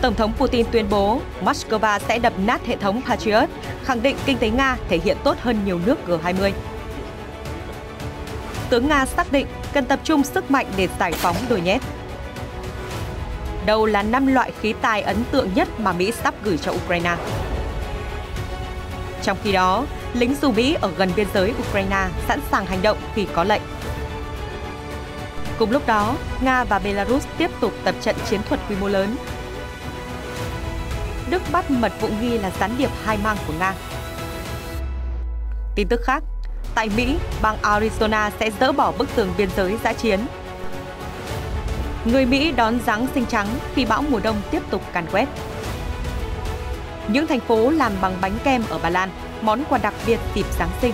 Tổng thống Putin tuyên bố Moscow sẽ đập nát hệ thống Patriot, khẳng định kinh tế Nga thể hiện tốt hơn nhiều nước G20. Tướng Nga xác định cần tập trung sức mạnh để giải phóng Donetsk. Đâu là 5 loại khí tài ấn tượng nhất mà Mỹ sắp gửi cho Ukraine? Trong khi đó, lính dù Mỹ ở gần biên giới Ukraine sẵn sàng hành động khi có lệnh. Cùng lúc đó, Nga và Belarus tiếp tục tập trận chiến thuật quy mô lớn. Đức bắt mật vụ nghi là gián điệp hai mang của Nga. Tin tức khác, tại Mỹ, bang Arizona sẽ dỡ bỏ bức tường biên giới dã chiến. Người Mỹ đón Giáng sinh trắng khi bão mùa đông tiếp tục càn quét. Những thành phố làm bằng bánh kem ở Ba Lan, món quà đặc biệt dịp Giáng sinh.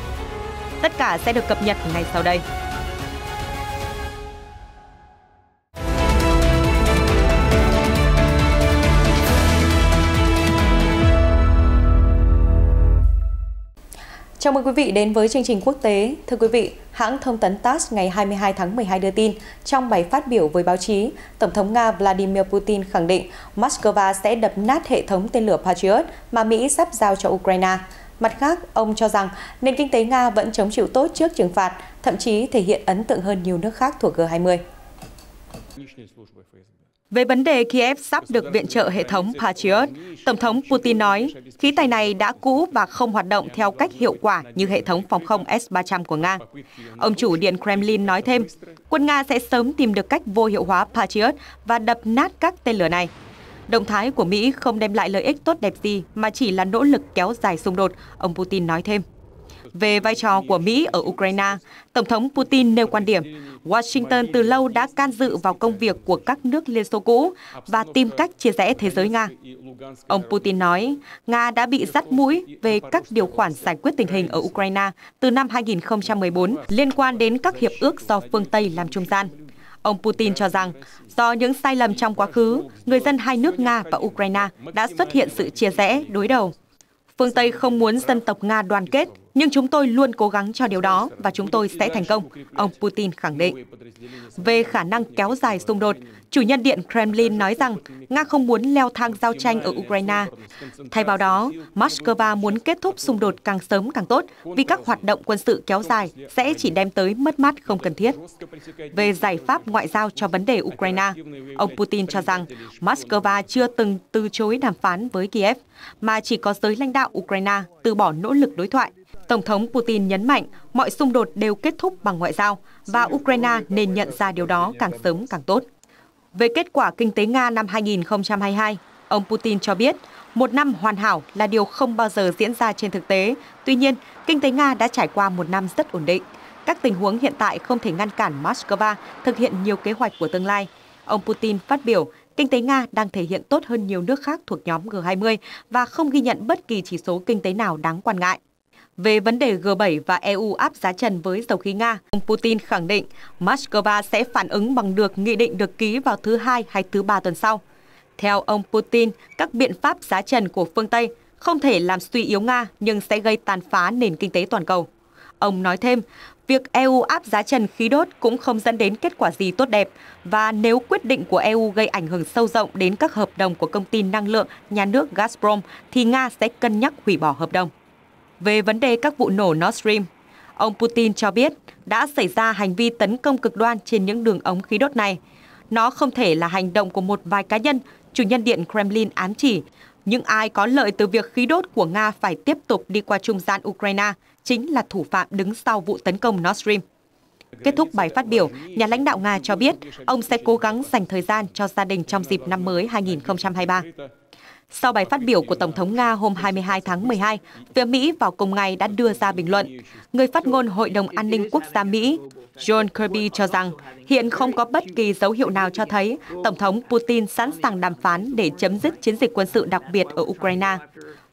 Tất cả sẽ được cập nhật ngay sau đây. Chào mừng quý vị đến với chương trình quốc tế. Thưa quý vị, hãng thông tấn TASS ngày 22 tháng 12 đưa tin, trong bài phát biểu với báo chí, Tổng thống Nga Vladimir Putin khẳng định Moscow sẽ đập nát hệ thống tên lửa Patriot mà Mỹ sắp giao cho Ukraine. Mặt khác, ông cho rằng nền kinh tế Nga vẫn chống chịu tốt trước trừng phạt, thậm chí thể hiện ấn tượng hơn nhiều nước khác thuộc G20. Về vấn đề Kiev sắp được viện trợ hệ thống Patriot, Tổng thống Putin nói khí tài này đã cũ và không hoạt động theo cách hiệu quả như hệ thống phòng không S-300 của Nga. Ông chủ Điện Kremlin nói thêm, quân Nga sẽ sớm tìm được cách vô hiệu hóa Patriot và đập nát các tên lửa này. Động thái của Mỹ không đem lại lợi ích tốt đẹp gì mà chỉ là nỗ lực kéo dài xung đột, ông Putin nói thêm. Về vai trò của Mỹ ở Ukraine, Tổng thống Putin nêu quan điểm Washington từ lâu đã can dự vào công việc của các nước Liên Xô cũ và tìm cách chia rẽ thế giới Nga. Ông Putin nói, Nga đã bị dắt mũi về các điều khoản giải quyết tình hình ở Ukraine từ năm 2014 liên quan đến các hiệp ước do phương Tây làm trung gian. Ông Putin cho rằng, do những sai lầm trong quá khứ, người dân hai nước Nga và Ukraine đã xuất hiện sự chia rẽ, đối đầu. Phương Tây không muốn dân tộc Nga đoàn kết, nhưng chúng tôi luôn cố gắng cho điều đó và chúng tôi sẽ thành công, ông Putin khẳng định. Về khả năng kéo dài xung đột, chủ nhân Điện Kremlin nói rằng Nga không muốn leo thang giao tranh ở Ukraine. Thay vào đó, Moscow muốn kết thúc xung đột càng sớm càng tốt vì các hoạt động quân sự kéo dài sẽ chỉ đem tới mất mát không cần thiết. Về giải pháp ngoại giao cho vấn đề Ukraine, ông Putin cho rằng Moscow chưa từng từ chối đàm phán với Kiev, mà chỉ có giới lãnh đạo Ukraine từ bỏ nỗ lực đối thoại. Tổng thống Putin nhấn mạnh mọi xung đột đều kết thúc bằng ngoại giao và Ukraine nên nhận ra điều đó càng sớm càng tốt. Về kết quả kinh tế Nga năm 2022, ông Putin cho biết một năm hoàn hảo là điều không bao giờ diễn ra trên thực tế. Tuy nhiên, kinh tế Nga đã trải qua một năm rất ổn định. Các tình huống hiện tại không thể ngăn cản Moscow thực hiện nhiều kế hoạch của tương lai. Ông Putin phát biểu, kinh tế Nga đang thể hiện tốt hơn nhiều nước khác thuộc nhóm G20 và không ghi nhận bất kỳ chỉ số kinh tế nào đáng quan ngại. Về vấn đề G7 và EU áp giá trần với dầu khí Nga, ông Putin khẳng định Moscow sẽ phản ứng bằng được nghị định được ký vào thứ Hai hay thứ Ba tuần sau. Theo ông Putin, các biện pháp giá trần của phương Tây không thể làm suy yếu Nga nhưng sẽ gây tàn phá nền kinh tế toàn cầu. Ông nói thêm, việc EU áp giá trần khí đốt cũng không dẫn đến kết quả gì tốt đẹp và nếu quyết định của EU gây ảnh hưởng sâu rộng đến các hợp đồng của công ty năng lượng nhà nước Gazprom thì Nga sẽ cân nhắc hủy bỏ hợp đồng. Về vấn đề các vụ nổ Nord Stream, ông Putin cho biết đã xảy ra hành vi tấn công cực đoan trên những đường ống khí đốt này. Nó không thể là hành động của một vài cá nhân, chủ nhân Điện Kremlin ám chỉ. Những ai có lợi từ việc khí đốt của Nga phải tiếp tục đi qua trung gian Ukraine chính là thủ phạm đứng sau vụ tấn công Nord Stream. Kết thúc bài phát biểu, nhà lãnh đạo Nga cho biết ông sẽ cố gắng dành thời gian cho gia đình trong dịp năm mới 2023. Sau bài phát biểu của Tổng thống Nga hôm 22 tháng 12, phía Mỹ vào cùng ngày đã đưa ra bình luận. Người phát ngôn Hội đồng An ninh Quốc gia Mỹ, John Kirby cho rằng hiện không có bất kỳ dấu hiệu nào cho thấy Tổng thống Putin sẵn sàng đàm phán để chấm dứt chiến dịch quân sự đặc biệt ở Ukraine.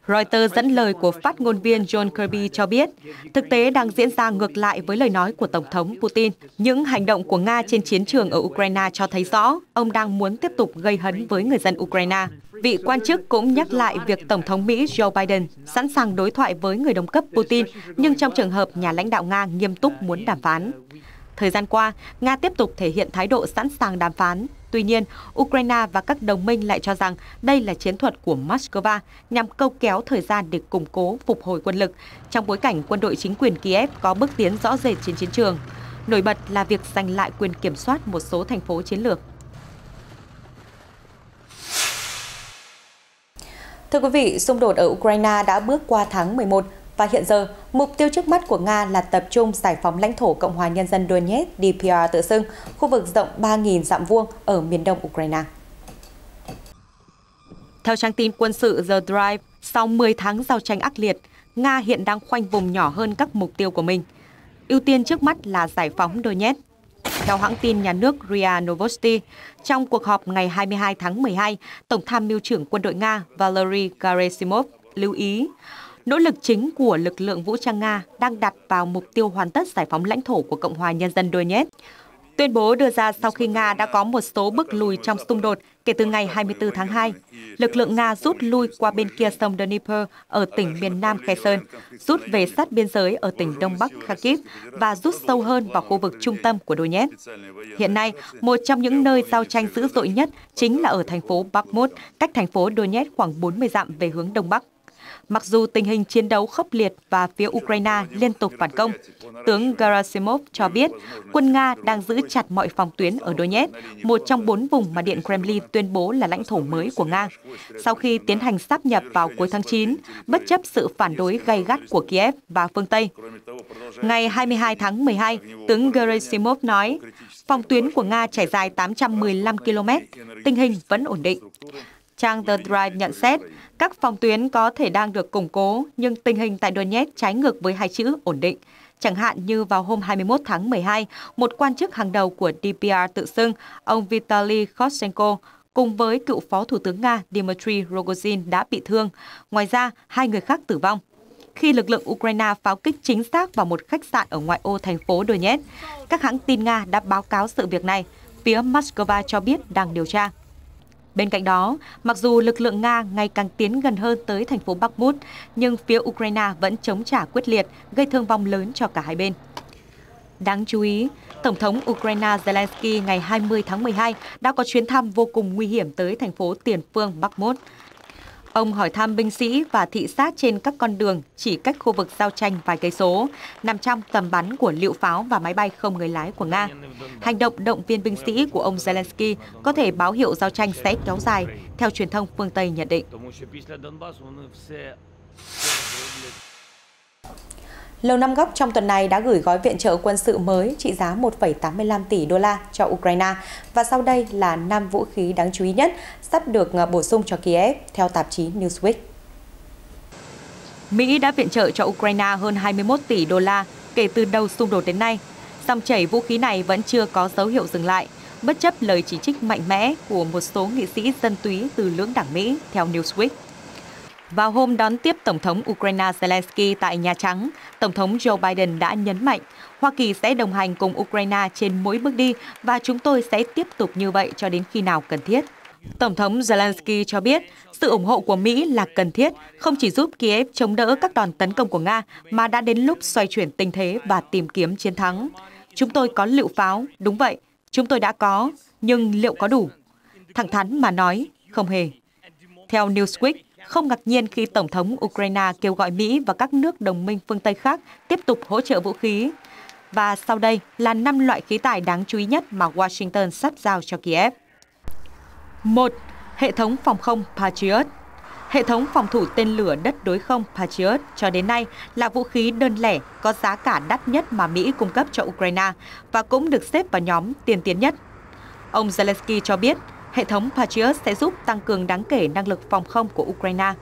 Reuters dẫn lời của phát ngôn viên John Kirby cho biết, thực tế đang diễn ra ngược lại với lời nói của Tổng thống Putin. Những hành động của Nga trên chiến trường ở Ukraine cho thấy rõ ông đang muốn tiếp tục gây hấn với người dân Ukraine. Vị quan chức cũng nhắc lại việc Tổng thống Mỹ Joe Biden sẵn sàng đối thoại với người đồng cấp Putin, nhưng trong trường hợp nhà lãnh đạo Nga nghiêm túc muốn đàm phán. Thời gian qua, Nga tiếp tục thể hiện thái độ sẵn sàng đàm phán. Tuy nhiên, Ukraine và các đồng minh lại cho rằng đây là chiến thuật của Moscow nhằm câu kéo thời gian để củng cố phục hồi quân lực, trong bối cảnh quân đội chính quyền Kiev có bước tiến rõ rệt trên chiến trường. Nổi bật là việc giành lại quyền kiểm soát một số thành phố chiến lược. Thưa quý vị, xung đột ở Ukraine đã bước qua tháng 11 và hiện giờ, mục tiêu trước mắt của Nga là tập trung giải phóng lãnh thổ Cộng hòa Nhân dân Donetsk DPR tự xưng, khu vực rộng 3.000 dặm vuông ở miền đông Ukraine. Theo trang tin quân sự The Drive, sau 10 tháng giao tranh ác liệt, Nga hiện đang khoanh vùng nhỏ hơn các mục tiêu của mình. Ưu tiên trước mắt là giải phóng Donetsk. Theo hãng tin nhà nước RIA Novosti, trong cuộc họp ngày 22 tháng 12, Tổng tham mưu trưởng quân đội Nga Valery Gerasimov lưu ý, nỗ lực chính của lực lượng vũ trang Nga đang đặt vào mục tiêu hoàn tất giải phóng lãnh thổ của Cộng hòa Nhân dân Donetsk. Tuyên bố đưa ra sau khi Nga đã có một số bước lùi trong xung đột kể từ ngày 24 tháng 2. Lực lượng Nga rút lui qua bên kia sông Dnieper ở tỉnh miền Nam Kherson, rút về sát biên giới ở tỉnh Đông Bắc Kharkiv và rút sâu hơn vào khu vực trung tâm của Donetsk. Hiện nay, một trong những nơi giao tranh dữ dội nhất chính là ở thành phố Bakhmut, cách thành phố Donetsk khoảng 40 dặm về hướng Đông Bắc. Mặc dù tình hình chiến đấu khốc liệt và phía Ukraine liên tục phản công, tướng Gerasimov cho biết quân Nga đang giữ chặt mọi phòng tuyến ở Donetsk, một trong 4 vùng mà Điện Kremlin tuyên bố là lãnh thổ mới của Nga, sau khi tiến hành sáp nhập vào cuối tháng 9, bất chấp sự phản đối gay gắt của Kiev và phương Tây. Ngày 22 tháng 12, tướng Gerasimov nói, phòng tuyến của Nga trải dài 815 km, tình hình vẫn ổn định. Trang The Drive nhận xét, các phòng tuyến có thể đang được củng cố, nhưng tình hình tại Donetsk trái ngược với hai chữ ổn định. Chẳng hạn như vào hôm 21 tháng 12, một quan chức hàng đầu của DPR tự xưng, ông Vitaly Khoschenko, cùng với cựu phó thủ tướng Nga Dmitry Rogozin đã bị thương. Ngoài ra, 2 người khác tử vong. Khi lực lượng Ukraine pháo kích chính xác vào một khách sạn ở ngoại ô thành phố Donetsk, các hãng tin Nga đã báo cáo sự việc này. Phía Moscow cho biết đang điều tra. Bên cạnh đó, mặc dù lực lượng Nga ngày càng tiến gần hơn tới thành phố Bakhmut, nhưng phía Ukraine vẫn chống trả quyết liệt, gây thương vong lớn cho cả hai bên. Đáng chú ý, Tổng thống Ukraine Zelensky ngày 20 tháng 12 đã có chuyến thăm vô cùng nguy hiểm tới thành phố tiền phương Bakhmut. Ông hỏi thăm binh sĩ và thị sát trên các con đường chỉ cách khu vực giao tranh vài cây số, nằm trong tầm bắn của lựu pháo và máy bay không người lái của Nga. Hành động động viên binh sĩ của ông Zelensky có thể báo hiệu giao tranh sẽ kéo dài, theo truyền thông phương Tây nhận định. Lầu Năm Góc trong tuần này đã gửi gói viện trợ quân sự mới trị giá 1,85 tỷ đô la cho Ukraine và sau đây là 5 vũ khí đáng chú ý nhất sắp được bổ sung cho Kiev theo tạp chí Newsweek. Mỹ đã viện trợ cho Ukraine hơn 21 tỷ đô la kể từ đầu xung đột đến nay. Dòng chảy vũ khí này vẫn chưa có dấu hiệu dừng lại, bất chấp lời chỉ trích mạnh mẽ của một số nghị sĩ dân túy từ lưỡng đảng Mỹ, theo Newsweek. Vào hôm đón tiếp Tổng thống Ukraine Zelensky tại Nhà Trắng, Tổng thống Joe Biden đã nhấn mạnh Hoa Kỳ sẽ đồng hành cùng Ukraine trên mỗi bước đi và chúng tôi sẽ tiếp tục như vậy cho đến khi nào cần thiết. Tổng thống Zelensky cho biết sự ủng hộ của Mỹ là cần thiết, không chỉ giúp Kiev chống đỡ các đòn tấn công của Nga, mà đã đến lúc xoay chuyển tình thế và tìm kiếm chiến thắng. Chúng tôi có lựu pháo, đúng vậy, chúng tôi đã có, nhưng liệu có đủ? Thẳng thắn mà nói, không hề. Theo Newsweek, không ngạc nhiên khi Tổng thống Ukraine kêu gọi Mỹ và các nước đồng minh phương Tây khác tiếp tục hỗ trợ vũ khí. Và sau đây là 5 loại khí tài đáng chú ý nhất mà Washington sắp giao cho Kiev. 1. Hệ thống phòng không Patriot. Hệ thống phòng thủ tên lửa đất đối không Patriot cho đến nay là vũ khí đơn lẻ có giá cả đắt nhất mà Mỹ cung cấp cho Ukraine và cũng được xếp vào nhóm tiên tiến nhất. Ông Zelensky cho biết, hệ thống Patriot sẽ giúp tăng cường đáng kể năng lực phòng không của Ukraine.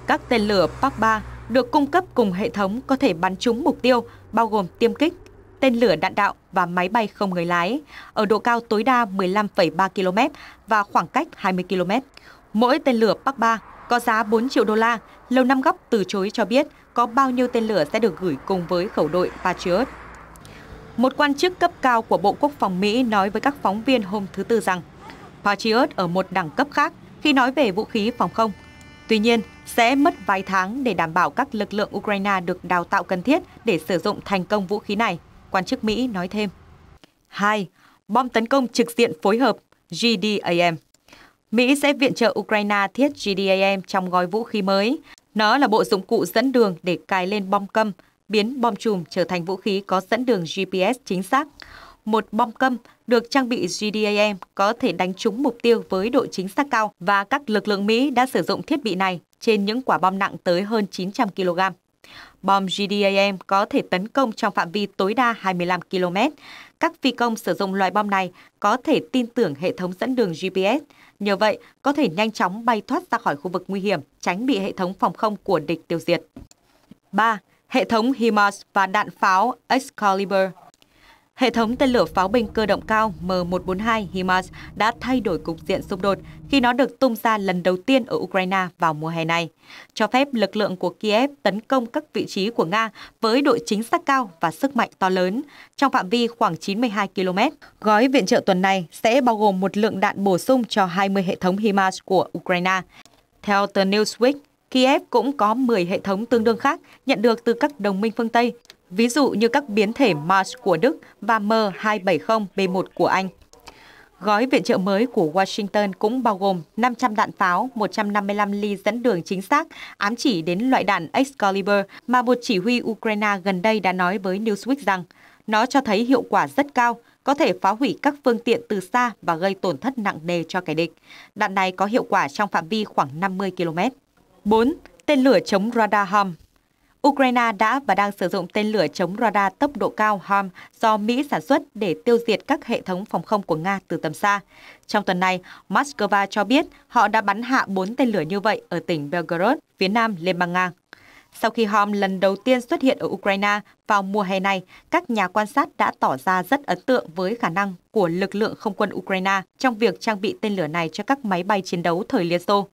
Các tên lửa PAC-3 được cung cấp cùng hệ thống có thể bắn trúng mục tiêu, bao gồm tiêm kích, tên lửa đạn đạo và máy bay không người lái, ở độ cao tối đa 15,3 km và khoảng cách 20 km. Mỗi tên lửa PAC-3 có giá 4 triệu đô la. Lầu Năm Góc từ chối cho biết có bao nhiêu tên lửa sẽ được gửi cùng với khẩu đội Patriot. Một quan chức cấp cao của Bộ Quốc phòng Mỹ nói với các phóng viên hôm thứ Tư rằng Patriot ở một đẳng cấp khác khi nói về vũ khí phòng không. Tuy nhiên, sẽ mất vài tháng để đảm bảo các lực lượng Ukraine được đào tạo cần thiết để sử dụng thành công vũ khí này, quan chức Mỹ nói thêm. 2. Bom tấn công trực diện phối hợp GDAM. Mỹ sẽ viện trợ Ukraine thiết GDAM trong gói vũ khí mới. Nó là bộ dụng cụ dẫn đường để cài lên bom câm, biến bom chùm trở thành vũ khí có dẫn đường GPS chính xác. Một bom câm được trang bị GDAM có thể đánh trúng mục tiêu với độ chính xác cao và các lực lượng Mỹ đã sử dụng thiết bị này trên những quả bom nặng tới hơn 900 kg. Bom GDAM có thể tấn công trong phạm vi tối đa 25 km. Các phi công sử dụng loại bom này có thể tin tưởng hệ thống dẫn đường GPS. Nhờ vậy, có thể nhanh chóng bay thoát ra khỏi khu vực nguy hiểm, tránh bị hệ thống phòng không của địch tiêu diệt. 3. Hệ thống HIMARS và đạn pháo Excalibur. Hệ thống tên lửa pháo binh cơ động cao M142 HIMARS đã thay đổi cục diện xung đột khi nó được tung ra lần đầu tiên ở Ukraine vào mùa hè này, cho phép lực lượng của Kiev tấn công các vị trí của Nga với độ chính xác cao và sức mạnh to lớn, trong phạm vi khoảng 92 km. Gói viện trợ tuần này sẽ bao gồm một lượng đạn bổ sung cho 20 hệ thống HIMARS của Ukraine. Theo tờ Newsweek, Kiev cũng có 10 hệ thống tương đương khác nhận được từ các đồng minh phương Tây, ví dụ như các biến thể Mars của Đức và M270B1 của Anh. Gói viện trợ mới của Washington cũng bao gồm 500 đạn pháo, 155 ly dẫn đường chính xác, ám chỉ đến loại đạn Excalibur mà một chỉ huy Ukraine gần đây đã nói với Newsweek rằng nó cho thấy hiệu quả rất cao, có thể phá hủy các phương tiện từ xa và gây tổn thất nặng nề cho kẻ địch. Đạn này có hiệu quả trong phạm vi khoảng 50 km. 4. Tên lửa chống radar HARM. Ukraine đã và đang sử dụng tên lửa chống radar tốc độ cao HARM do Mỹ sản xuất để tiêu diệt các hệ thống phòng không của Nga từ tầm xa. Trong tuần này, Moscow cho biết họ đã bắn hạ 4 tên lửa như vậy ở tỉnh Belgorod, phía nam Liên bang Nga. Sau khi HARM lần đầu tiên xuất hiện ở Ukraine vào mùa hè này, các nhà quan sát đã tỏ ra rất ấn tượng với khả năng của lực lượng không quân Ukraine trong việc trang bị tên lửa này cho các máy bay chiến đấu thời Liên Xô.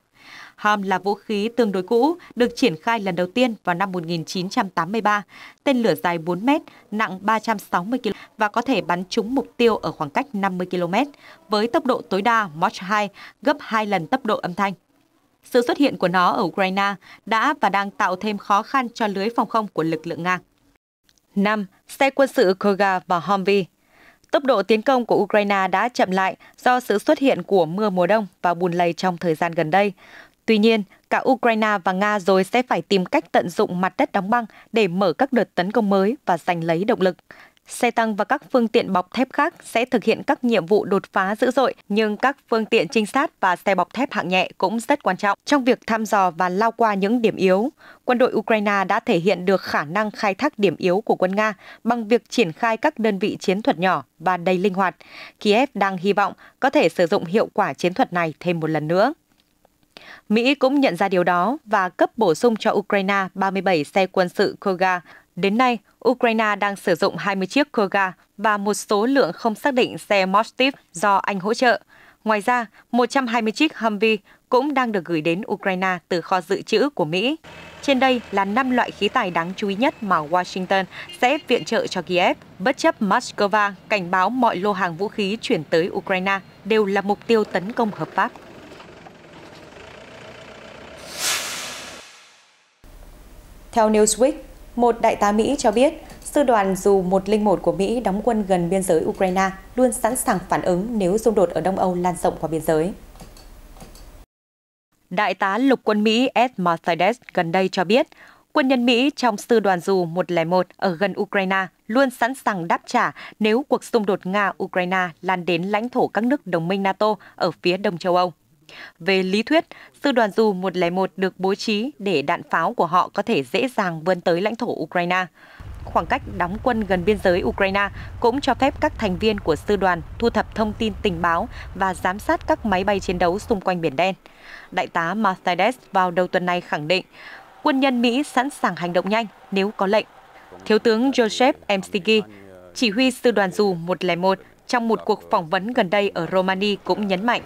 HARM là vũ khí tương đối cũ, được triển khai lần đầu tiên vào năm 1983. Tên lửa dài 4 mét, nặng 360 kg và có thể bắn trúng mục tiêu ở khoảng cách 50 km, với tốc độ tối đa Mach 2, gấp 2 lần tốc độ âm thanh. Sự xuất hiện của nó ở Ukraine đã và đang tạo thêm khó khăn cho lưới phòng không của lực lượng Nga. 5. Xe quân sự Kuga và Humvee. Tốc độ tiến công của Ukraine đã chậm lại do sự xuất hiện của mưa mùa đông và bùn lầy trong thời gian gần đây. Tuy nhiên, cả Ukraine và Nga rồi sẽ phải tìm cách tận dụng mặt đất đóng băng để mở các đợt tấn công mới và giành lấy động lực. Xe tăng và các phương tiện bọc thép khác sẽ thực hiện các nhiệm vụ đột phá dữ dội, nhưng các phương tiện trinh sát và xe bọc thép hạng nhẹ cũng rất quan trọng trong việc thăm dò và lao qua những điểm yếu. Quân đội Ukraine đã thể hiện được khả năng khai thác điểm yếu của quân Nga bằng việc triển khai các đơn vị chiến thuật nhỏ và đầy linh hoạt. Kiev đang hy vọng có thể sử dụng hiệu quả chiến thuật này thêm một lần nữa. Mỹ cũng nhận ra điều đó và cấp bổ sung cho Ukraine 37 xe quân sự Kuga. Đến nay, Ukraine đang sử dụng 20 chiếc Kuga và một số lượng không xác định xe Motiv do Anh hỗ trợ. Ngoài ra, 120 chiếc Humvee cũng đang được gửi đến Ukraine từ kho dự trữ của Mỹ. Trên đây là 5 loại khí tài đáng chú ý nhất mà Washington sẽ viện trợ cho Kiev. Bất chấp Moscow cảnh báo mọi lô hàng vũ khí chuyển tới Ukraine đều là mục tiêu tấn công hợp pháp. Theo Newsweek, một đại tá Mỹ cho biết, sư đoàn dù 101 của Mỹ đóng quân gần biên giới Ukraine luôn sẵn sàng phản ứng nếu xung đột ở Đông Âu lan rộng qua biên giới. Đại tá lục quân Mỹ Ed Mercedes gần đây cho biết, quân nhân Mỹ trong sư đoàn dù 101 ở gần Ukraine luôn sẵn sàng đáp trả nếu cuộc xung đột Nga-Ukraine lan đến lãnh thổ các nước đồng minh NATO ở phía đông châu Âu. Về lý thuyết, sư đoàn dù 101 được bố trí để đạn pháo của họ có thể dễ dàng vươn tới lãnh thổ Ukraine. Khoảng cách đóng quân gần biên giới Ukraine cũng cho phép các thành viên của sư đoàn thu thập thông tin tình báo và giám sát các máy bay chiến đấu xung quanh Biển Đen. Đại tá Mercedes vào đầu tuần này khẳng định, quân nhân Mỹ sẵn sàng hành động nhanh nếu có lệnh. Thiếu tướng Joseph McGee, chỉ huy sư đoàn dù 101, trong một cuộc phỏng vấn gần đây ở Romania cũng nhấn mạnh,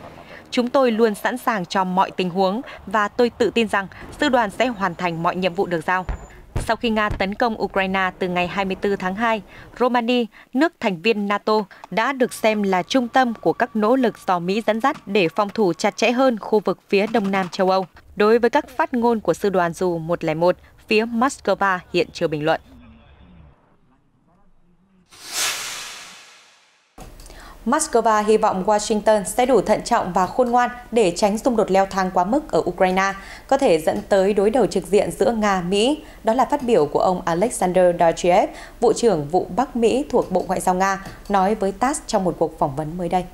chúng tôi luôn sẵn sàng cho mọi tình huống và tôi tự tin rằng sư đoàn sẽ hoàn thành mọi nhiệm vụ được giao. Sau khi Nga tấn công Ukraine từ ngày 24 tháng 2, Romania, nước thành viên NATO, đã được xem là trung tâm của các nỗ lực do Mỹ dẫn dắt để phòng thủ chặt chẽ hơn khu vực phía đông nam châu Âu. Đối với các phát ngôn của sư đoàn dù 101, phía Moscow hiện chưa bình luận. Moscow hy vọng Washington sẽ đủ thận trọng và khôn ngoan để tránh xung đột leo thang quá mức ở Ukraine, có thể dẫn tới đối đầu trực diện giữa Nga-Mỹ. Đó là phát biểu của ông Alexander Dovzyhev, Vụ trưởng Vụ Bắc Mỹ thuộc Bộ Ngoại giao Nga, nói với TASS trong một cuộc phỏng vấn mới đây.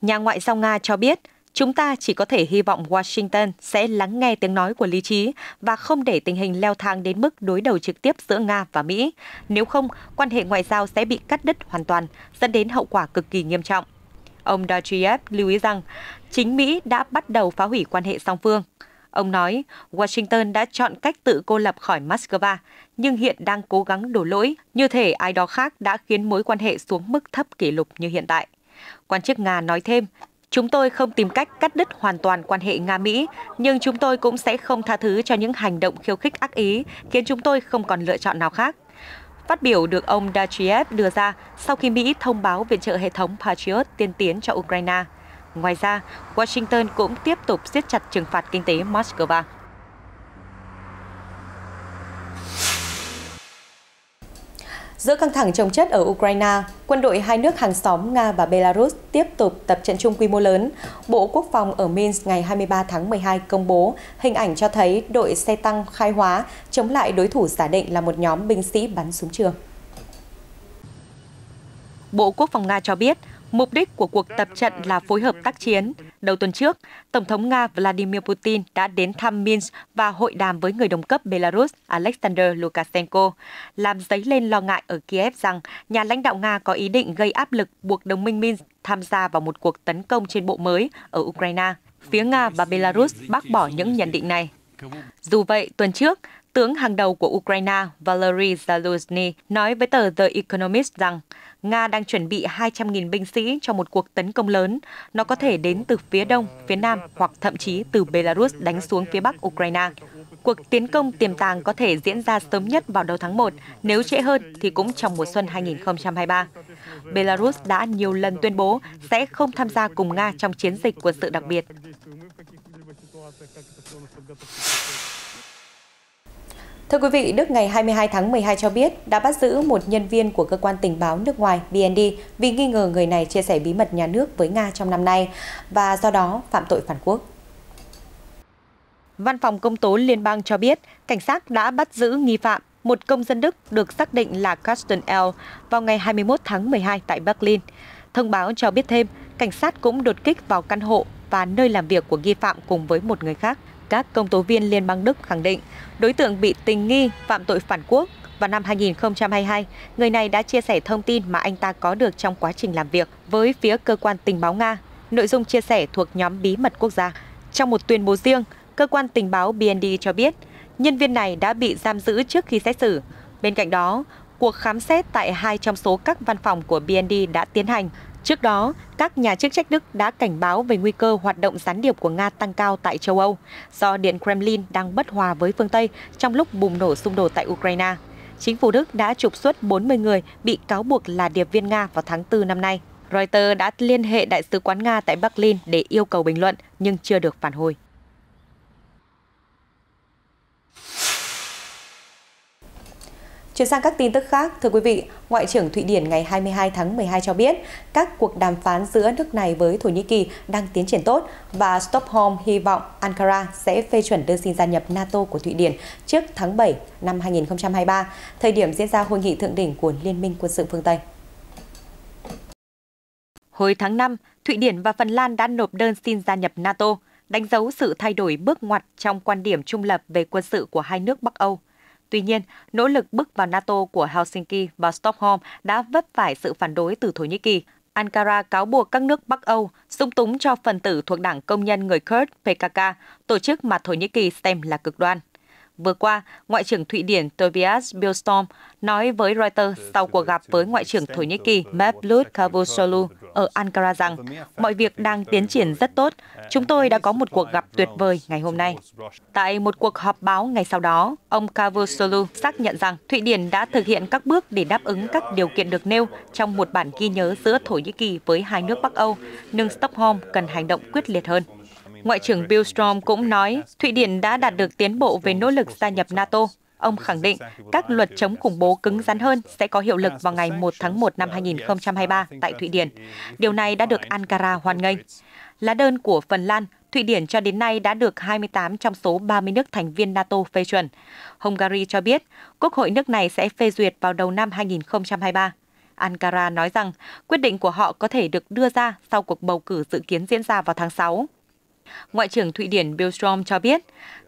Nhà ngoại giao Nga cho biết, chúng ta chỉ có thể hy vọng Washington sẽ lắng nghe tiếng nói của lý trí và không để tình hình leo thang đến mức đối đầu trực tiếp giữa Nga và Mỹ. Nếu không, quan hệ ngoại giao sẽ bị cắt đứt hoàn toàn, dẫn đến hậu quả cực kỳ nghiêm trọng. Ông Dovzyhev lưu ý rằng, chính Mỹ đã bắt đầu phá hủy quan hệ song phương. Ông nói, Washington đã chọn cách tự cô lập khỏi Moscow, nhưng hiện đang cố gắng đổ lỗi, như thể ai đó khác đã khiến mối quan hệ xuống mức thấp kỷ lục như hiện tại. Quan chức Nga nói thêm, chúng tôi không tìm cách cắt đứt hoàn toàn quan hệ Nga-Mỹ, nhưng chúng tôi cũng sẽ không tha thứ cho những hành động khiêu khích ác ý, khiến chúng tôi không còn lựa chọn nào khác. Phát biểu được ông Dovzyhev đưa ra sau khi Mỹ thông báo viện trợ hệ thống Patriot tiên tiến cho Ukraine. Ngoài ra, Washington cũng tiếp tục siết chặt trừng phạt kinh tế Moscow. Giữa căng thẳng chồng chất ở Ukraine, quân đội hai nước hàng xóm Nga và Belarus tiếp tục tập trận chung quy mô lớn. Bộ Quốc phòng ở Minsk ngày 23 tháng 12 công bố hình ảnh cho thấy đội xe tăng khai hóa chống lại đối thủ giả định là một nhóm binh sĩ bắn súng trường. Bộ Quốc phòng Nga cho biết, mục đích của cuộc tập trận là phối hợp tác chiến. Đầu tuần trước, Tổng thống Nga Vladimir Putin đã đến thăm Minsk và hội đàm với người đồng cấp Belarus Alexander Lukashenko, làm dấy lên lo ngại ở Kiev rằng nhà lãnh đạo Nga có ý định gây áp lực buộc đồng minh Minsk tham gia vào một cuộc tấn công trên bộ mới ở Ukraine. Phía Nga và Belarus bác bỏ những nhận định này. Dù vậy, tuần trước, tướng hàng đầu của Ukraine Valery Zaluzhny nói với tờ The Economist rằng Nga đang chuẩn bị 200.000 binh sĩ cho một cuộc tấn công lớn. Nó có thể đến từ phía đông, phía nam hoặc thậm chí từ Belarus đánh xuống phía bắc Ukraine. Cuộc tiến công tiềm tàng có thể diễn ra sớm nhất vào đầu tháng 1, nếu trễ hơn thì cũng trong mùa xuân 2023. Belarus đã nhiều lần tuyên bố sẽ không tham gia cùng Nga trong chiến dịch quân sự đặc biệt. Thưa quý vị, Đức ngày 22 tháng 12 cho biết đã bắt giữ một nhân viên của cơ quan tình báo nước ngoài BND vì nghi ngờ người này chia sẻ bí mật nhà nước với Nga trong năm nay và do đó phạm tội phản quốc. Văn phòng Công tố Liên bang cho biết cảnh sát đã bắt giữ nghi phạm, một công dân Đức được xác định là Carsten L. vào ngày 21 tháng 12 tại Berlin. Thông báo cho biết thêm, cảnh sát cũng đột kích vào căn hộ và nơi làm việc của nghi phạm cùng với một người khác. Các công tố viên Liên bang Đức khẳng định đối tượng bị tình nghi phạm tội phản quốc. Vào năm 2022, người này đã chia sẻ thông tin mà anh ta có được trong quá trình làm việc với phía cơ quan tình báo Nga. Nội dung chia sẻ thuộc nhóm bí mật quốc gia. Trong một tuyên bố riêng, cơ quan tình báo BND cho biết nhân viên này đã bị giam giữ trước khi xét xử. Bên cạnh đó, cuộc khám xét tại 2 trong số các văn phòng của BND đã tiến hành. Trước đó, các nhà chức trách Đức đã cảnh báo về nguy cơ hoạt động gián điệp của Nga tăng cao tại châu Âu, do Điện Kremlin đang bất hòa với phương Tây trong lúc bùng nổ xung đột tại Ukraine. Chính phủ Đức đã trục xuất 40 người bị cáo buộc là điệp viên Nga vào tháng 4 năm nay. Reuters đã liên hệ Đại sứ quán Nga tại Berlin để yêu cầu bình luận, nhưng chưa được phản hồi. Chuyển sang các tin tức khác, thưa quý vị, Ngoại trưởng Thụy Điển ngày 22 tháng 12 cho biết các cuộc đàm phán giữa nước này với Thổ Nhĩ Kỳ đang tiến triển tốt và Stockholm hy vọng Ankara sẽ phê chuẩn đơn xin gia nhập NATO của Thụy Điển trước tháng 7 năm 2023, thời điểm diễn ra hội nghị thượng đỉnh của Liên minh quân sự phương Tây. Hồi tháng 5, Thụy Điển và Phần Lan đã nộp đơn xin gia nhập NATO, đánh dấu sự thay đổi bước ngoặt trong quan điểm trung lập về quân sự của hai nước Bắc Âu. Tuy nhiên, nỗ lực bước vào NATO của Helsinki và Stockholm đã vấp phải sự phản đối từ Thổ Nhĩ Kỳ. Ankara cáo buộc các nước Bắc Âu dung túng cho phần tử thuộc Đảng Công nhân người Kurd PKK, tổ chức mà Thổ Nhĩ Kỳ xem là cực đoan. Vừa qua, Ngoại trưởng Thụy Điển Tobias Billström nói với Reuters sau cuộc gặp với Ngoại trưởng Thổ Nhĩ Kỳ Mevlut Cavusoglu ở Ankara rằng mọi việc đang tiến triển rất tốt. Chúng tôi đã có một cuộc gặp tuyệt vời ngày hôm nay. Tại một cuộc họp báo ngày sau đó, ông Cavusoglu xác nhận rằng Thụy Điển đã thực hiện các bước để đáp ứng các điều kiện được nêu trong một bản ghi nhớ giữa Thổ Nhĩ Kỳ với hai nước Bắc Âu, nhưng Stockholm cần hành động quyết liệt hơn. Ngoại trưởng Billström cũng nói Thụy Điển đã đạt được tiến bộ về nỗ lực gia nhập NATO. Ông khẳng định các luật chống khủng bố cứng rắn hơn sẽ có hiệu lực vào ngày 1 tháng 1 năm 2023 tại Thụy Điển. Điều này đã được Ankara hoan nghênh. Lá đơn của Phần Lan, Thụy Điển cho đến nay đã được 28 trong số 30 nước thành viên NATO phê chuẩn. Hungary cho biết Quốc hội nước này sẽ phê duyệt vào đầu năm 2023. Ankara nói rằng quyết định của họ có thể được đưa ra sau cuộc bầu cử dự kiến diễn ra vào tháng 6. Ngoại trưởng Thụy Điển Billström cho biết,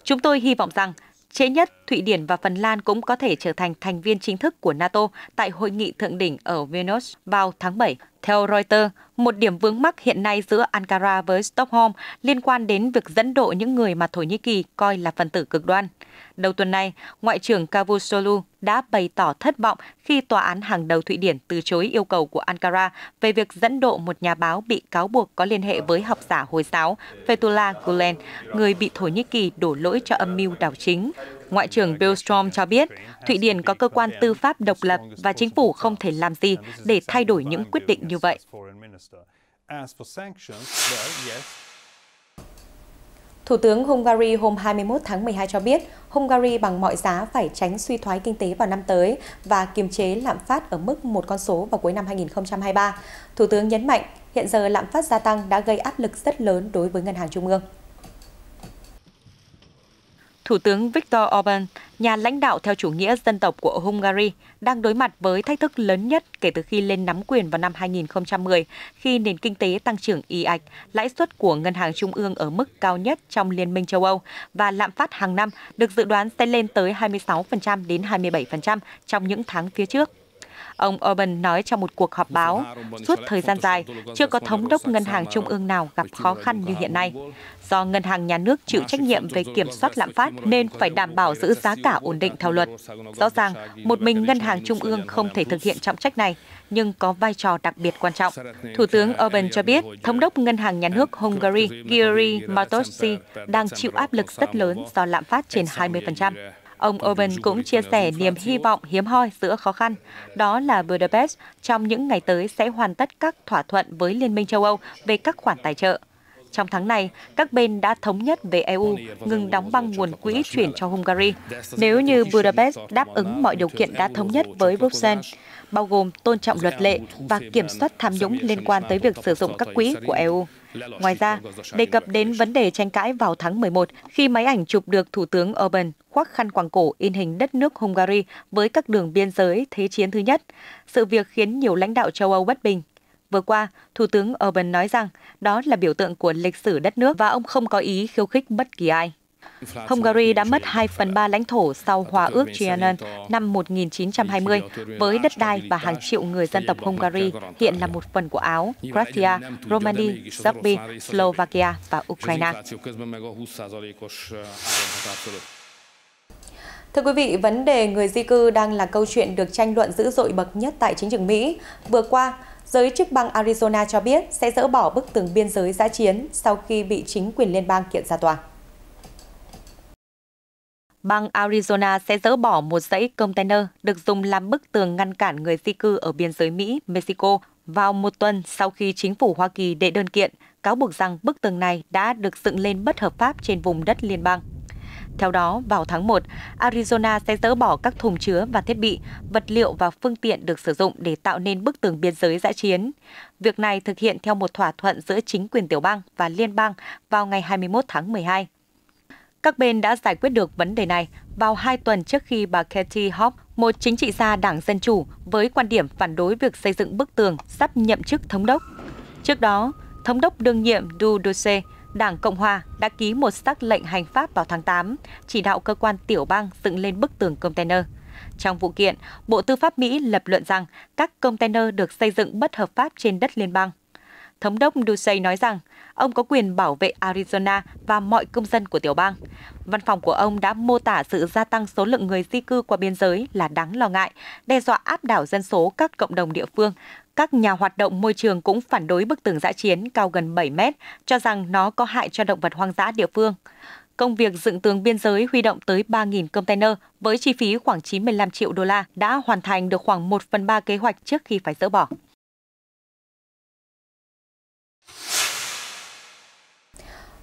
chúng tôi hy vọng rằng trễ nhất Thụy Điển và Phần Lan cũng có thể trở thành thành viên chính thức của NATO tại hội nghị thượng đỉnh ở Vilnius vào tháng 7. Theo Reuters, một điểm vướng mắc hiện nay giữa Ankara với Stockholm liên quan đến việc dẫn độ những người mà Thổ Nhĩ Kỳ coi là phần tử cực đoan. Đầu tuần này, Ngoại trưởng Cavusoglu đã bày tỏ thất vọng khi tòa án hàng đầu Thụy Điển từ chối yêu cầu của Ankara về việc dẫn độ một nhà báo bị cáo buộc có liên hệ với học giả Hồi giáo Fethullah Gulen, người bị Thổ Nhĩ Kỳ đổ lỗi cho âm mưu đảo chính. Ngoại trưởng Billström cho biết, Thụy Điển có cơ quan tư pháp độc lập và chính phủ không thể làm gì để thay đổi những quyết định như vậy. Thủ tướng Hungary hôm 21 tháng 12 cho biết, Hungary bằng mọi giá phải tránh suy thoái kinh tế vào năm tới và kiềm chế lạm phát ở mức một con số vào cuối năm 2023. Thủ tướng nhấn mạnh, hiện giờ lạm phát gia tăng đã gây áp lực rất lớn đối với Ngân hàng Trung ương. Thủ tướng Viktor Orbán, nhà lãnh đạo theo chủ nghĩa dân tộc của Hungary, đang đối mặt với thách thức lớn nhất kể từ khi lên nắm quyền vào năm 2010, khi nền kinh tế tăng trưởng ì ạch, lãi suất của Ngân hàng Trung ương ở mức cao nhất trong Liên minh châu Âu và lạm phát hàng năm được dự đoán sẽ lên tới 26% đến 27% trong những tháng phía trước. Ông Orbán nói trong một cuộc họp báo, suốt thời gian dài, chưa có thống đốc ngân hàng trung ương nào gặp khó khăn như hiện nay. Do ngân hàng nhà nước chịu trách nhiệm về kiểm soát lạm phát nên phải đảm bảo giữ giá cả ổn định theo luật. Rõ ràng, một mình ngân hàng trung ương không thể thực hiện trọng trách này, nhưng có vai trò đặc biệt quan trọng. Thủ tướng Orbán cho biết, thống đốc ngân hàng nhà nước Hungary Győri Matoszi đang chịu áp lực rất lớn do lạm phát trên 20%. Ông Orbán cũng chia sẻ niềm hy vọng hiếm hoi giữa khó khăn, đó là Budapest trong những ngày tới sẽ hoàn tất các thỏa thuận với Liên minh châu Âu về các khoản tài trợ. Trong tháng này, các bên đã thống nhất về EU ngừng đóng băng nguồn quỹ chuyển cho Hungary nếu như Budapest đáp ứng mọi điều kiện đã thống nhất với Bruxelles, bao gồm tôn trọng luật lệ và kiểm soát tham nhũng liên quan tới việc sử dụng các quỹ của EU. Ngoài ra, đề cập đến vấn đề tranh cãi vào tháng 11 khi máy ảnh chụp được Thủ tướng Orbán khoác khăn quàng cổ in hình đất nước Hungary với các đường biên giới Thế chiến thứ nhất, sự việc khiến nhiều lãnh đạo châu Âu bất bình. Vừa qua, Thủ tướng Orbán nói rằng đó là biểu tượng của lịch sử đất nước và ông không có ý khiêu khích bất kỳ ai. Hungary đã mất 2/3 lãnh thổ sau Hòa ước Trianon năm 1920 với đất đai và hàng triệu người dân tộc Hungary hiện là một phần của Áo, Croatia, Romania, Serbia, Slovakia và Ukraine. Thưa quý vị, vấn đề người di cư đang là câu chuyện được tranh luận dữ dội bậc nhất tại chính trường Mỹ. Vừa qua, giới chức bang Arizona cho biết sẽ dỡ bỏ bức tường biên giới dã chiến sau khi bị chính quyền liên bang kiện ra tòa. Bang Arizona sẽ dỡ bỏ một dãy container được dùng làm bức tường ngăn cản người di cư ở biên giới Mỹ-Mexico vào một tuần sau khi chính phủ Hoa Kỳ đệ đơn kiện, cáo buộc rằng bức tường này đã được dựng lên bất hợp pháp trên vùng đất liên bang. Theo đó, vào tháng 1, Arizona sẽ dỡ bỏ các thùng chứa và thiết bị, vật liệu và phương tiện được sử dụng để tạo nên bức tường biên giới dã chiến. Việc này thực hiện theo một thỏa thuận giữa chính quyền tiểu bang và liên bang vào ngày 21 tháng 12. Các bên đã giải quyết được vấn đề này vào 2 tuần trước khi bà Katie Hobbs, một chính trị gia Đảng Dân Chủ với quan điểm phản đối việc xây dựng bức tường, sắp nhậm chức thống đốc. Trước đó, thống đốc đương nhiệm Doug Ducey, Đảng Cộng Hòa đã ký một sắc lệnh hành pháp vào tháng 8, chỉ đạo cơ quan tiểu bang dựng lên bức tường container. Trong vụ kiện, Bộ Tư pháp Mỹ lập luận rằng các container được xây dựng bất hợp pháp trên đất liên bang. Thống đốc Ducey nói rằng ông có quyền bảo vệ Arizona và mọi công dân của tiểu bang. Văn phòng của ông đã mô tả sự gia tăng số lượng người di cư qua biên giới là đáng lo ngại, đe dọa áp đảo dân số các cộng đồng địa phương. Các nhà hoạt động môi trường cũng phản đối bức tường dã chiến cao gần 7 mét, cho rằng nó có hại cho động vật hoang dã địa phương. Công việc dựng tường biên giới huy động tới 3.000 container với chi phí khoảng 95 triệu đô la đã hoàn thành được khoảng 1/3 kế hoạch trước khi phải dỡ bỏ.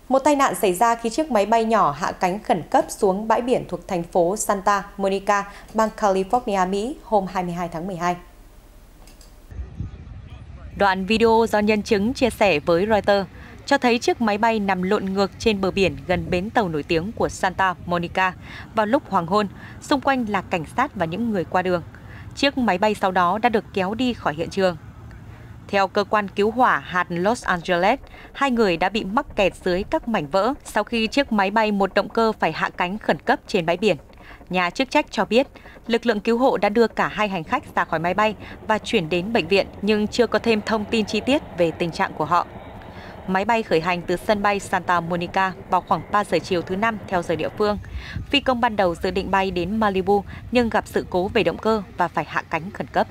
Một tai nạn xảy ra khi chiếc máy bay nhỏ hạ cánh khẩn cấp xuống bãi biển thuộc thành phố Santa Monica, bang California, Mỹ hôm 22 tháng 12. Đoạn video do nhân chứng chia sẻ với Reuters cho thấy chiếc máy bay nằm lộn ngược trên bờ biển gần bến tàu nổi tiếng của Santa Monica vào lúc hoàng hôn, xung quanh là cảnh sát và những người qua đường. Chiếc máy bay sau đó đã được kéo đi khỏi hiện trường. Theo cơ quan cứu hỏa hạt Los Angeles, 2 người đã bị mắc kẹt dưới các mảnh vỡ sau khi chiếc máy bay một động cơ phải hạ cánh khẩn cấp trên bãi biển. Nhà chức trách cho biết, lực lượng cứu hộ đã đưa cả 2 hành khách ra khỏi máy bay và chuyển đến bệnh viện, nhưng chưa có thêm thông tin chi tiết về tình trạng của họ. Máy bay khởi hành từ sân bay Santa Monica vào khoảng 3 giờ chiều thứ Năm theo giờ địa phương. Phi công ban đầu dự định bay đến Malibu nhưng gặp sự cố về động cơ và phải hạ cánh khẩn cấp.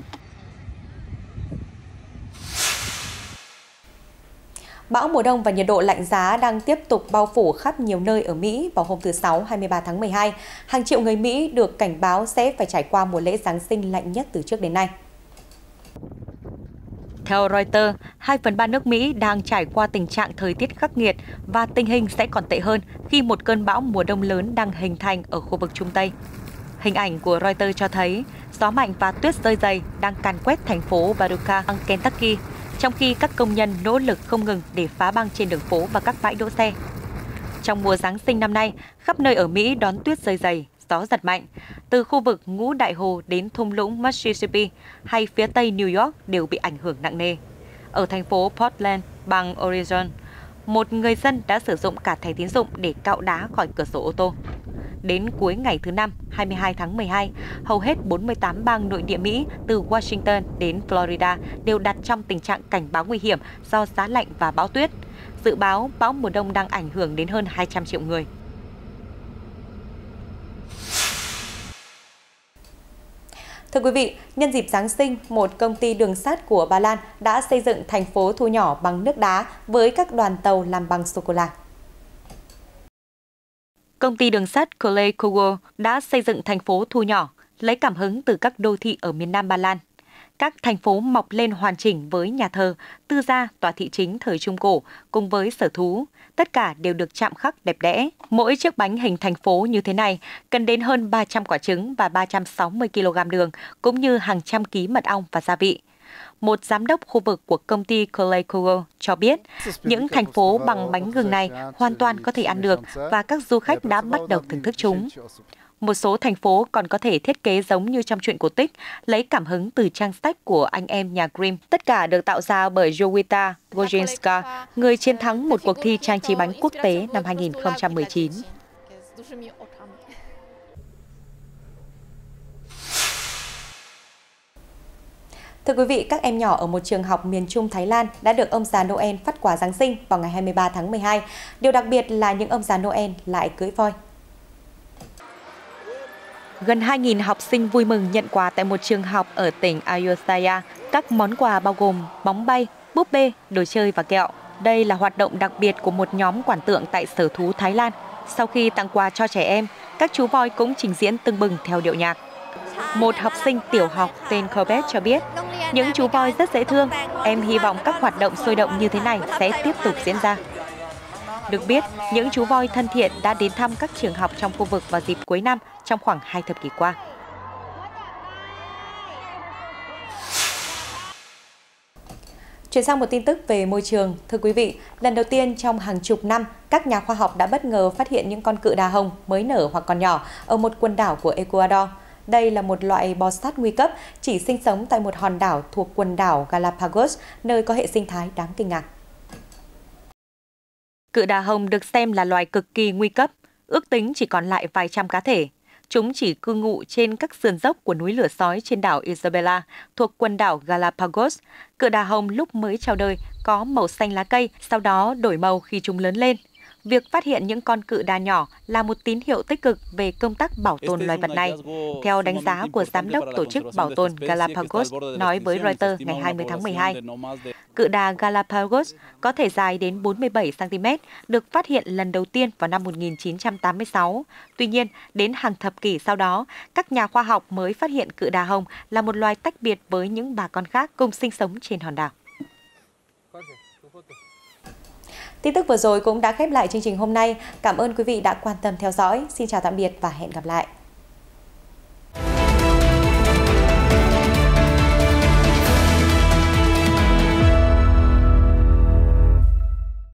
Bão mùa đông và nhiệt độ lạnh giá đang tiếp tục bao phủ khắp nhiều nơi ở Mỹ vào hôm thứ Sáu 23 tháng 12. Hàng triệu người Mỹ được cảnh báo sẽ phải trải qua mùa lễ Giáng sinh lạnh nhất từ trước đến nay. Theo Reuters, 2/3 nước Mỹ đang trải qua tình trạng thời tiết khắc nghiệt và tình hình sẽ còn tệ hơn khi một cơn bão mùa đông lớn đang hình thành ở khu vực Trung Tây. Hình ảnh của Reuters cho thấy gió mạnh và tuyết rơi dày đang càn quét thành phố Paducah, bang Kentucky, trong khi các công nhân nỗ lực không ngừng để phá băng trên đường phố và các bãi đỗ xe. Trong mùa Giáng sinh năm nay, khắp nơi ở Mỹ đón tuyết rơi dày, gió giật mạnh. Từ khu vực Ngũ Đại Hồ đến thung lũng Mississippi hay phía tây New York đều bị ảnh hưởng nặng nề. Ở thành phố Portland, bang Oregon, một người dân đã sử dụng cả thẻ tín dụng để cạo đá khỏi cửa sổ ô tô. Đến cuối ngày thứ Năm, 22 tháng 12, hầu hết 48 bang nội địa Mỹ từ Washington đến Florida đều đặt trong tình trạng cảnh báo nguy hiểm do giá lạnh và bão tuyết. Dự báo bão mùa đông đang ảnh hưởng đến hơn 200 triệu người. Thưa quý vị, nhân dịp Giáng sinh, một công ty đường sắt của Ba Lan đã xây dựng thành phố thu nhỏ bằng nước đá với các đoàn tàu làm bằng sô-cô-la. Công ty đường sắt Kolejowo đã xây dựng thành phố thu nhỏ, lấy cảm hứng từ các đô thị ở miền Nam Ba Lan. Các thành phố mọc lên hoàn chỉnh với nhà thờ, tư gia, tòa thị chính thời Trung Cổ cùng với sở thú. Tất cả đều được chạm khắc đẹp đẽ. Mỗi chiếc bánh hình thành phố như thế này cần đến hơn 300 quả trứng và 360 kg đường, cũng như hàng trăm ký mật ong và gia vị. Một giám đốc khu vực của công ty Kolejowo cho biết, những thành phố bằng bánh gừng này hoàn toàn có thể ăn được và các du khách đã bắt đầu thưởng thức chúng. Một số thành phố còn có thể thiết kế giống như trong truyện cổ tích, lấy cảm hứng từ trang sách của anh em nhà Grimm. Tất cả được tạo ra bởi Jowita Gojinska, người chiến thắng một cuộc thi trang trí bánh quốc tế năm 2019. Thưa quý vị, các em nhỏ ở một trường học miền Trung Thái Lan đã được ông già Noel phát quà Giáng sinh vào ngày 23 tháng 12. Điều đặc biệt là những ông già Noel lại cưỡi voi. Gần 2.000 học sinh vui mừng nhận quà tại một trường học ở tỉnh Ayutthaya. Các món quà bao gồm bóng bay, búp bê, đồ chơi và kẹo. Đây là hoạt động đặc biệt của một nhóm quản tượng tại Sở thú Thái Lan. Sau khi tặng quà cho trẻ em, các chú voi cũng trình diễn tưng bừng theo điệu nhạc. Một học sinh tiểu học tên Corbett cho biết, những chú voi rất dễ thương. Em hy vọng các hoạt động sôi động như thế này sẽ tiếp tục diễn ra. Được biết, những chú voi thân thiện đã đến thăm các trường học trong khu vực vào dịp cuối năm trong khoảng 2 thập kỷ qua. Chuyển sang một tin tức về môi trường. Thưa quý vị, lần đầu tiên trong hàng chục năm, các nhà khoa học đã bất ngờ phát hiện những con cự đà hồng mới nở hoặc còn nhỏ ở một quần đảo của Ecuador. Đây là một loại bò sát nguy cấp, chỉ sinh sống tại một hòn đảo thuộc quần đảo Galapagos, nơi có hệ sinh thái đáng kinh ngạc. Cự đà hồng được xem là loài cực kỳ nguy cấp, ước tính chỉ còn lại vài trăm cá thể. Chúng chỉ cư ngụ trên các sườn dốc của núi lửa sói trên đảo Isabela, thuộc quần đảo Galapagos. Cự đà hồng lúc mới chào đời có màu xanh lá cây, sau đó đổi màu khi chúng lớn lên. Việc phát hiện những con cự đà nhỏ là một tín hiệu tích cực về công tác bảo tồn loài vật này. Theo đánh giá của Giám đốc Tổ chức Bảo tồn Galapagos nói với Reuters ngày 20 tháng 12, cự đà Galapagos có thể dài đến 47 cm, được phát hiện lần đầu tiên vào năm 1986. Tuy nhiên, đến hàng thập kỷ sau đó, các nhà khoa học mới phát hiện cự đà hồng là một loài tách biệt với những bà con khác cùng sinh sống trên hòn đảo. Tin tức vừa rồi cũng đã khép lại chương trình hôm nay. Cảm ơn quý vị đã quan tâm theo dõi. Xin chào tạm biệt và hẹn gặp lại.